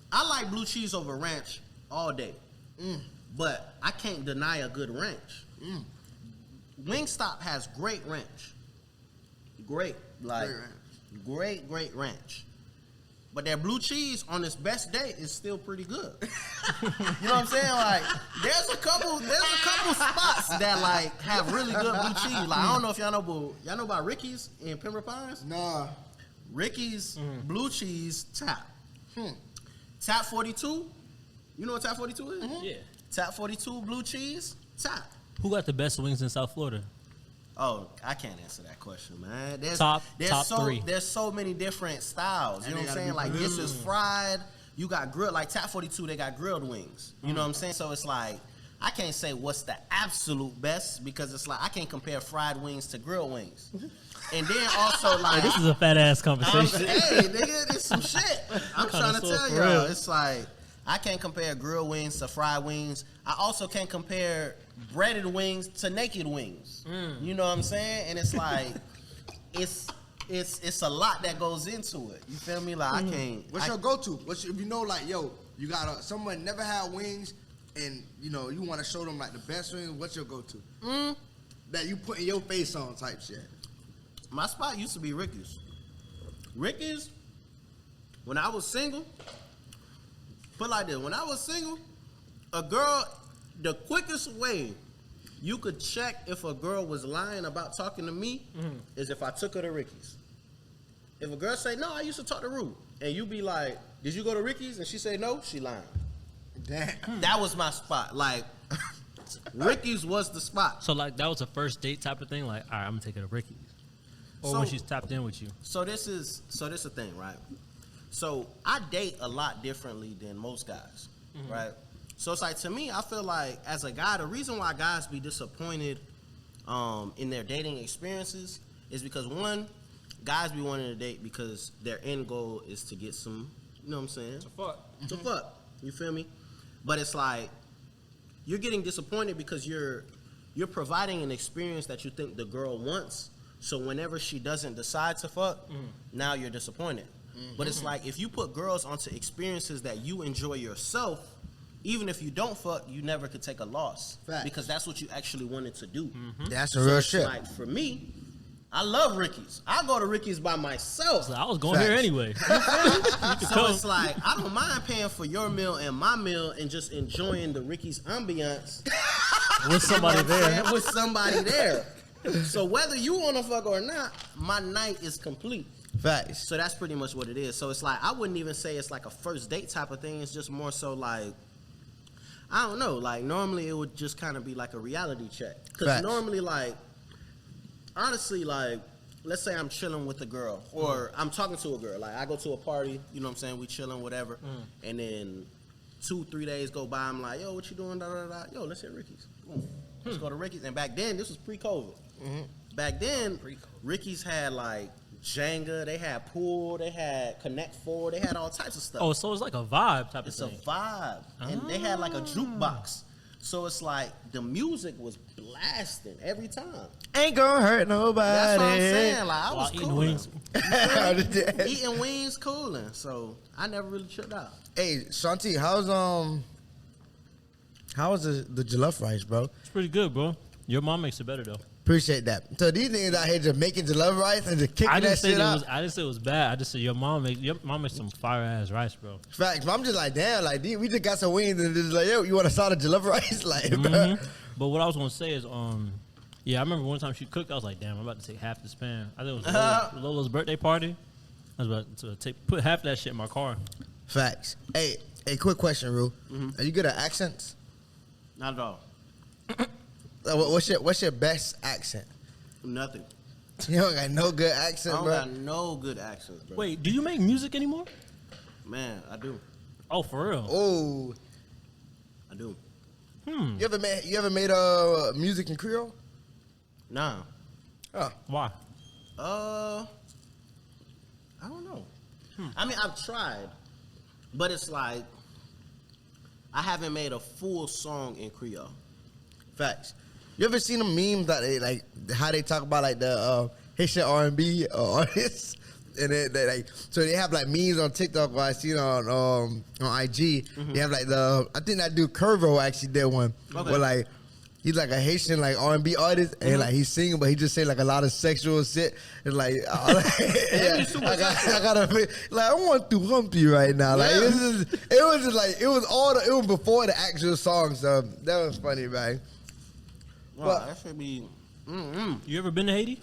I like blue cheese over ranch all day. But I can't deny a good ranch. Wingstop has great ranch. Great. Like, great ranch. But their blue cheese on its best day is still pretty good. You know what I'm saying? Like, there's a couple spots that like have really good blue cheese. Like, I don't know if y'all know about Ricky's in Pembroke Pines? Nah. Ricky's blue cheese tap. Tap 42. You know what Tap 42 is? Yeah. Tap 42 blue cheese tap. Who got the best wings in South Florida? Oh, I can't answer that question, man. Top three. There's so many different styles. You know what I'm saying? Like, this is fried. You got grilled. Like, Tap 42, they got grilled wings. You know what I'm saying? So it's like, I can't say what's the absolute best because it's like, I can't compare fried wings to grilled wings. And then also, like, This is a fat ass conversation. hey, nigga, it's some shit. I'm trying to tell for y'all. real. It's like, I can't compare grilled wings to fried wings. I also can't compare breaded wings to naked wings. You know what I'm saying? And it's like, it's a lot that goes into it. You feel me? Like, I can't. What's your go-to? If you know, like, yo, you got someone never had wings, and you know you want to show them like the best wings. What's your go-to? That you putting your face on type shit. My spot used to be Ricky's. Ricky's, when I was single, put like this, when I was single, a girl, the quickest way you could check if a girl was lying about talking to me is if I took her to Ricky's. If a girl say, no, I used to talk to Rue, and you be like, did you go to Ricky's? And she say, no, she lying. Damn. That was my spot. Like, Ricky's was the spot. So like that was a first date type of thing. Like, all right, I'm gonna take her to Ricky's, or So- when she's tapped in with you. So this is the thing, right? So I date a lot differently than most guys, right? So it's like, to me, I feel like as a guy, the reason why guys be disappointed in their dating experiences is because, one, guys be wanting to date because their end goal is to get some, you know what I'm saying? To fuck. You feel me? But it's like, you're getting disappointed because you're providing an experience that you think the girl wants. So whenever she doesn't decide to fuck, now you're disappointed. But it's like, if you put girls onto experiences that you enjoy yourself, even if you don't fuck, you never could take a loss. Facts. Because that's what you actually wanted to do. That's the real it's shit. like, for me, I love Ricky's. I go to Ricky's by myself. So I was going here Facts. anyway. So it's like, I don't mind paying for your meal and my meal and just enjoying the Ricky's ambiance With somebody there. with somebody there. So whether you want to fuck or not, my night is complete. Facts. So that's pretty much what it is. So it's like, I wouldn't even say it's like a first date type of thing. It's just more so like, I don't know. Like, normally it would just kind of be like a reality check. Because Facts. normally, like, honestly, like, let's say I'm chilling with a girl or I'm talking to a girl. Like, I go to a party, you know what I'm saying? We chilling, whatever. And then 2-3 days go by. I'm like, yo, what you doing? Da, da, da. Yo, let's hit Ricky's. Boom. Let's go to Ricky's. And back then, this was pre-COVID. Back then, Ricky's had, like, Jenga, they had pool, they had Connect Four, they had all types of stuff. Oh, so it's like a vibe type It's of a thing. vibe. And they had like a jukebox. So it's like the music was blasting every time. Ain't gonna hurt nobody. That's what I'm saying. Like I was While eating cooling. wings. Eating wings, cooling. So I never really tripped out. Hey, Shanti, how's the jollof rice, bro? It's pretty good, bro. Your mom makes it better though. Appreciate that. So these niggas out here just making jollof rice and just kicking that shit out. I didn't say it was bad. I just said your mom makes some fire ass rice, bro. Facts. But I'm just like, damn, like we just got some wings and just like, yo, you want a side of jollof rice? Like, bro. But what I was gonna say is, yeah, I remember one time she cooked. I was like, damn, I'm about to take half this pan. I think it was Lola's birthday party. I was about to put half that shit in my car. Facts. Hey, quick question, Rue. Are you good at accents? Not at all. What's your best accent? Nothing. You don't got no good accent, I don't bro. got no good accents, bro. Wait, do you make music anymore? Man, I do. Oh, for real? Oh, I do. you ever made music in Creole? Nah. Oh, Why? I don't know. I mean, I've tried, but it's like I haven't made a full song in Creole. facts. You ever seen them memes that they like how they talk about like the Haitian R&B artists, and they like so they have like memes on TikTok. Or I seen on IG. They have like I think that dude Curvo actually did one where like he's like a Haitian like R&B artist and like he's singing, but he just say like a lot of sexual shit. And like, I want to hump you right now. Like it was before the actual song, so that was funny, man. Wow, But- that should be. You ever been to Haiti?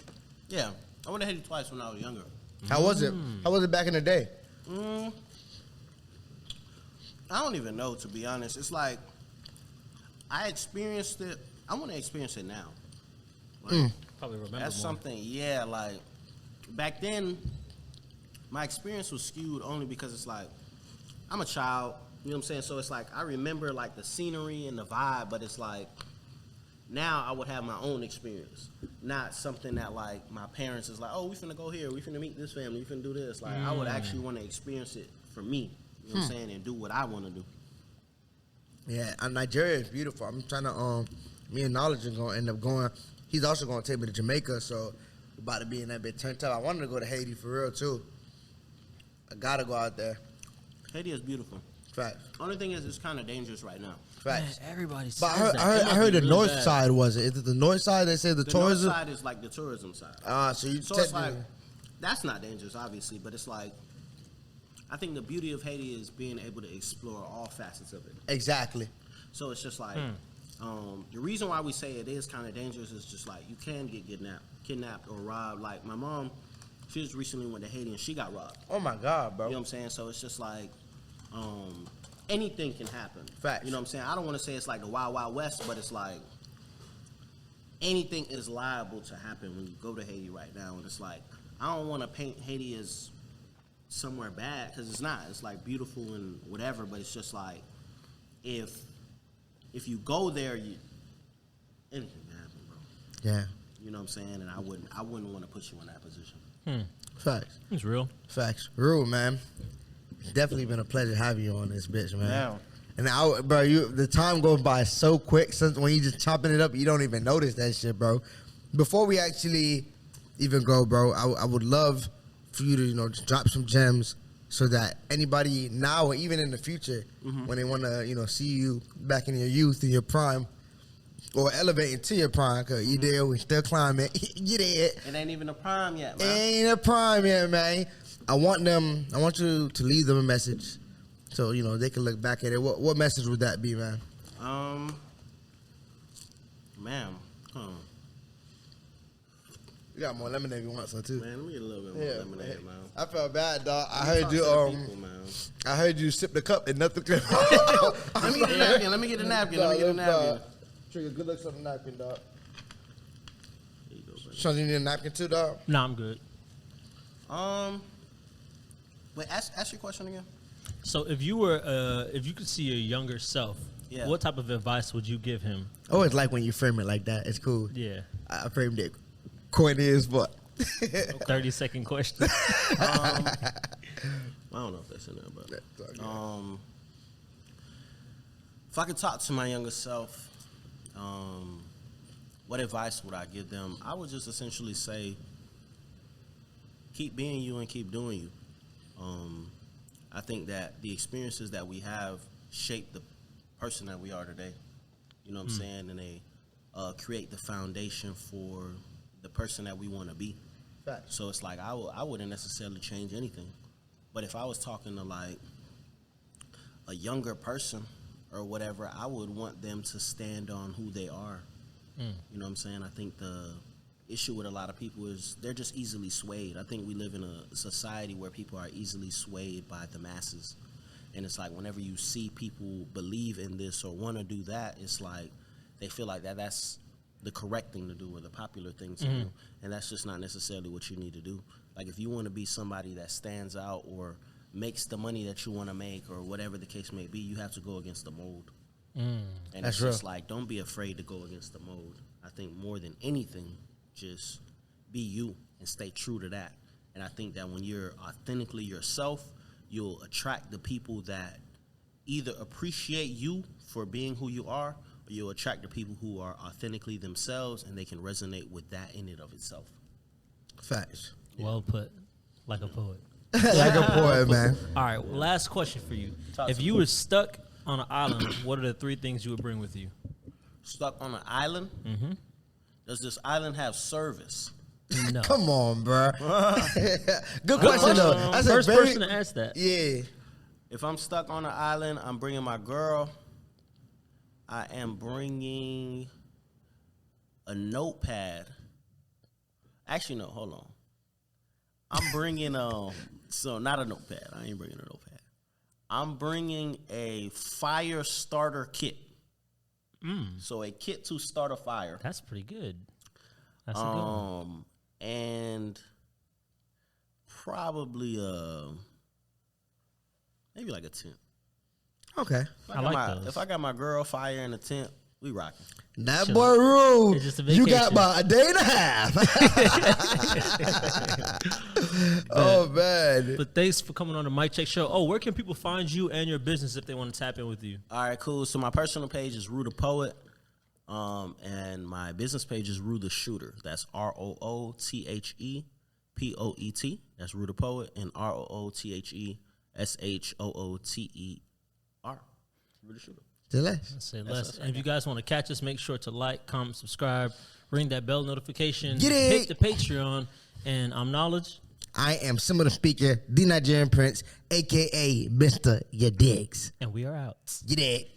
Yeah, I went to Haiti twice when I was younger. How was it? How was it back in the day? I don't even know, to be honest. It's like I experienced it. I want to experience it now. Like, Probably remember that's more. something. Yeah, like back then, my experience was skewed only because it's like I'm a child. You know what I'm saying? So it's like I remember like the scenery and the vibe, but it's like now I would have my own experience, not something that like my parents is like, oh, we finna go here, we finna meet this family, we finna do this. Like I would actually want to experience it for me. You know what I'm saying? And do what I want to do. Yeah, Nigeria is beautiful. I'm trying to me and Knowledge are gonna end up going. He's also gonna take me to Jamaica, so we're about to be in that bit turned up. I wanted to go to Haiti for real too. I gotta go out there. Haiti is beautiful. Facts. Only thing is, it's kind of dangerous right now. Facts. Man, everybody says But I that. heard the Really north bad. side was it? Is it the north side? They say the The tourism. north side is like the tourism side. So you So it's like technically- that's not dangerous, obviously, but it's like I think the beauty of Haiti is being able to explore all facets of it. exactly. So it's just like the reason why we say it is kind of dangerous is just like you can get kidnapped or robbed. Like my mom, she just recently went to Haiti and she got robbed. Oh my God, bro. You know what I'm saying? So it's just like anything can happen. Facts. You know what I'm saying? I don't want to say it's like the Wild Wild West, but it's like anything is liable to happen when you go to Haiti right now. And it's like I don't want to paint Haiti as somewhere bad because it's not. It's like beautiful and whatever, but it's just like if you go there, anything can happen, bro. Yeah. You know what I'm saying? And I wouldn't want to put you in that position. Facts. It's real. Facts. Rule, man. It's definitely been a pleasure having you on this bitch, man. Yeah. And the time goes by so quick. Since when you just chopping it up, you don't even notice that shit, bro. Before we actually even go, bro, I would love for you to, just drop some gems so that anybody now or even in the future, when they want to, see you back in your youth, in your prime, or elevating to your prime, because you there, we still climbing. You there. It ain't even a prime yet, man. Ain't a prime yet, man. I want you to leave them a message so, they can look back at it. What message would that be, man? Man, You got more lemonade if you want some, too. man, let me get a little bit more lemonade, man. I felt bad, dog. I Let me heard you, talk to the people, man. I heard you sip the cup and nothing came Let me get a napkin. Let me get a napkin. Trigger, good looks on the napkin, dog. There you go, buddy. Sean, you need a napkin, too, dog? Nah, I'm good. Wait, ask your question again. So if you could see your younger self, Yeah. what type of advice would you give him? I always like when you frame it like that. It's cool. Yeah. I framed it corny as fuck. 30-second question. I don't know if that's in there, but If I could talk to my younger self, what advice would I give them? I would just essentially say, keep being you and keep doing you. I think that the experiences that we have shape the person that we are today. You know what I'm saying? And they create the foundation for the person that we want to be. Right. So it's like I wouldn't necessarily change anything. But if I was talking to like a younger person or whatever, I would want them to stand on who they are. You know what I'm saying? I think the issue with a lot of people is they're just easily swayed. I think we live in a society where people are easily swayed by the masses. And it's like whenever you see people believe in this or want to do that, it's like they feel like that's the correct thing to do or the popular thing to do. And that's just not necessarily what you need to do. Like if you want to be somebody that stands out or makes the money that you want to make or whatever the case may be, you have to go against the mold. And That's it's just real. like, don't be afraid to go against the mold. I think more than anything, just be you and stay true to that. And I think that when you're authentically yourself, you'll attract the people that either appreciate you for being who you are, or you'll attract the people who are authentically themselves and they can resonate with that in and of itself. Facts. Well put, like a poet. Like a poet, man. All right, last question for you. If you were stuck on an island, what are the 3 things you would bring with you? Stuck on an island? Does this island have service? No. Come on, bro. Good question, though. That's First a very, person to ask that. Yeah. If I'm stuck on an island, I'm bringing my girl. I am bringing a notepad. Actually, no, hold on. I'm bringing so not a notepad. I ain't bringing a notepad. I'm bringing a fire starter kit. So a kit to start a fire. That's pretty good. That's a good one. And probably maybe like a tent. Okay. I like those. If I got my girl, fire, in a tent, we rocking. That boy Rue, It's just a you got vacation. about a day and a half. Oh, man. But thanks for coming on the Mic Check Show. Oh, where can people find you and your business if they want to tap in with you? All right, cool. So my personal page is Rue the Poet, and my business page is Rue the Shooter. That's ROOTHEPOET. That's Rue the Poet, and ROOTHESHOOTER. Rue the Shooter. Say less. Say less. And if you guys want to catch us, make sure to like, comment, subscribe, ring that bell notification, Get it. hit the Patreon, and I'm Knowledge. I am SimbaTheSpeaker, the Nigerian Prince, a.k.a. Mr. Ya Digs. And we are out. You dig?